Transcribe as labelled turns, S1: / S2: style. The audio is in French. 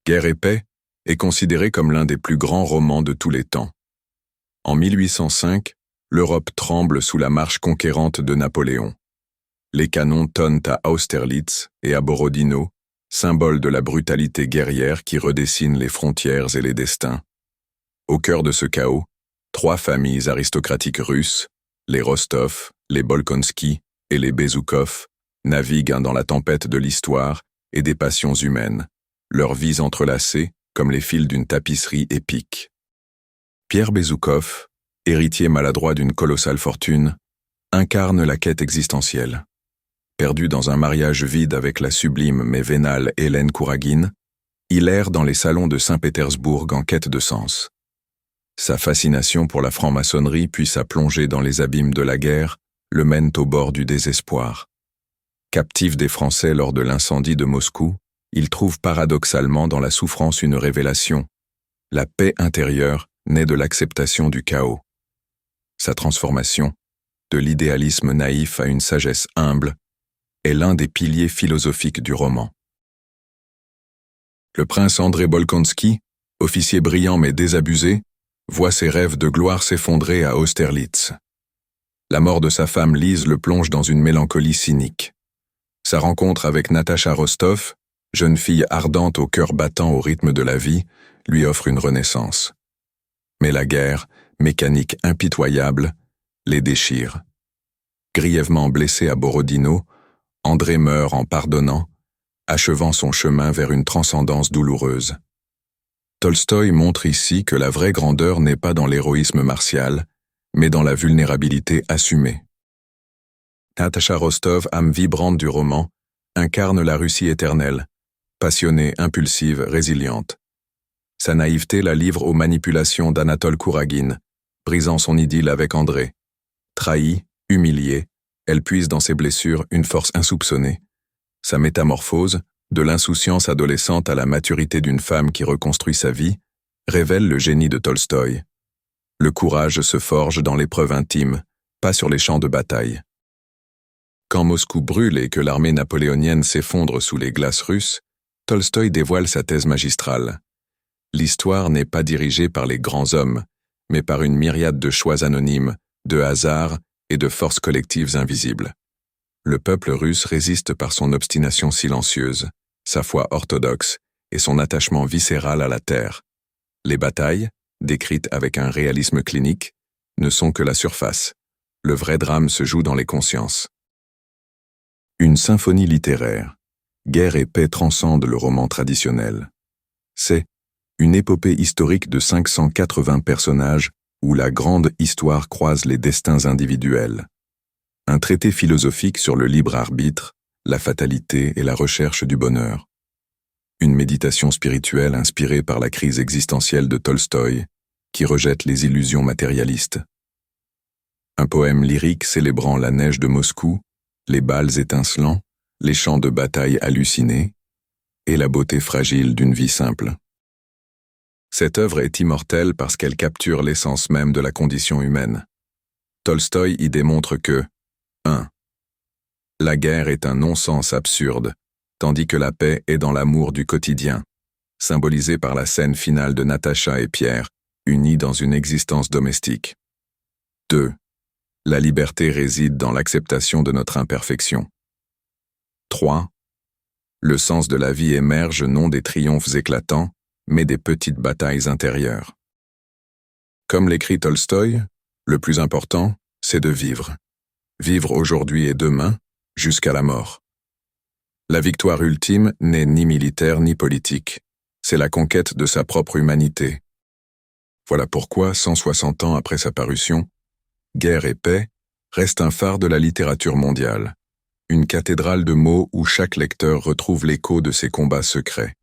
S1: Guerre et paix est considéré comme l'un des plus grands romans de tous les temps. En 1805, l'Europe tremble sous la marche conquérante de Napoléon. Les canons tonnent à Austerlitz et à Borodino, symboles de la brutalité guerrière qui redessine les frontières et les destins. Au cœur de ce chaos, 3 familles aristocratiques russes, les Rostov, les Bolkonski et les Bezoukov, naviguent dans la tempête de l'histoire et des passions humaines, leurs vies entrelacées comme les fils d'une tapisserie épique. Pierre Bezoukov, héritier maladroit d'une colossale fortune, incarne la quête existentielle. Perdu dans un mariage vide avec la sublime mais vénale Hélène Kouragine, il erre dans les salons de Saint-Pétersbourg en quête de sens. Sa fascination pour la franc-maçonnerie puis sa plongée dans les abîmes de la guerre le mènent au bord du désespoir. Captif des Français lors de l'incendie de Moscou, il trouve paradoxalement dans la souffrance une révélation. La paix intérieure naît de l'acceptation du chaos. Sa transformation, de l'idéalisme naïf à une sagesse humble, est l'un des piliers philosophiques du roman. Le prince André Bolkonski, officier brillant mais désabusé, voit ses rêves de gloire s'effondrer à Austerlitz. La mort de sa femme Lise le plonge dans une mélancolie cynique. Sa rencontre avec Natacha Rostov, jeune fille ardente au cœur battant au rythme de la vie, lui offre une renaissance. Mais la guerre, mécanique impitoyable, les déchire. Grièvement blessé à Borodino, André meurt en pardonnant, achevant son chemin vers une transcendance douloureuse. Tolstoï montre ici que la vraie grandeur n'est pas dans l'héroïsme martial, mais dans la vulnérabilité assumée. Natacha Rostov, âme vibrante du roman, incarne la Russie éternelle, passionnée, impulsive, résiliente. Sa naïveté la livre aux manipulations d'Anatole Kouragine, brisant son idylle avec André. Trahie, humiliée, elle puise dans ses blessures une force insoupçonnée. Sa métamorphose, de l'insouciance adolescente à la maturité d'une femme qui reconstruit sa vie, révèle le génie de Tolstoï. Le courage se forge dans l'épreuve intime, pas sur les champs de bataille. Quand Moscou brûle et que l'armée napoléonienne s'effondre sous les glaces russes, Tolstoï dévoile sa thèse magistrale. L'histoire n'est pas dirigée par les grands hommes, mais par une myriade de choix anonymes, de hasards et de forces collectives invisibles. Le peuple russe résiste par son obstination silencieuse, sa foi orthodoxe et son attachement viscéral à la terre. Les batailles, décrites avec un réalisme clinique, ne sont que la surface. Le vrai drame se joue dans les consciences. Une symphonie littéraire. Guerre et paix transcendent le roman traditionnel. C'est une épopée historique de 580 personnages où la grande histoire croise les destins individuels. Un traité philosophique sur le libre arbitre, la fatalité et la recherche du bonheur. Une méditation spirituelle inspirée par la crise existentielle de Tolstoï, qui rejette les illusions matérialistes. Un poème lyrique célébrant la neige de Moscou, les balles étincelants, les champs de bataille hallucinés, et la beauté fragile d'une vie simple. Cette œuvre est immortelle parce qu'elle capture l'essence même de la condition humaine. Tolstoï y démontre que 1. La guerre est un non-sens absurde, tandis que la paix est dans l'amour du quotidien, symbolisé par la scène finale de Natacha et Pierre, unis dans une existence domestique. 2. La liberté réside dans l'acceptation de notre imperfection. 3. Le sens de la vie émerge non des triomphes éclatants, mais des petites batailles intérieures. Comme l'écrit Tolstoï, le plus important, c'est de vivre. Vivre aujourd'hui et demain, jusqu'à la mort. La victoire ultime n'est ni militaire ni politique. C'est la conquête de sa propre humanité. Voilà pourquoi, 160 ans après sa parution, Guerre et paix reste un phare de la littérature mondiale, une cathédrale de mots où chaque lecteur retrouve l'écho de ses combats secrets.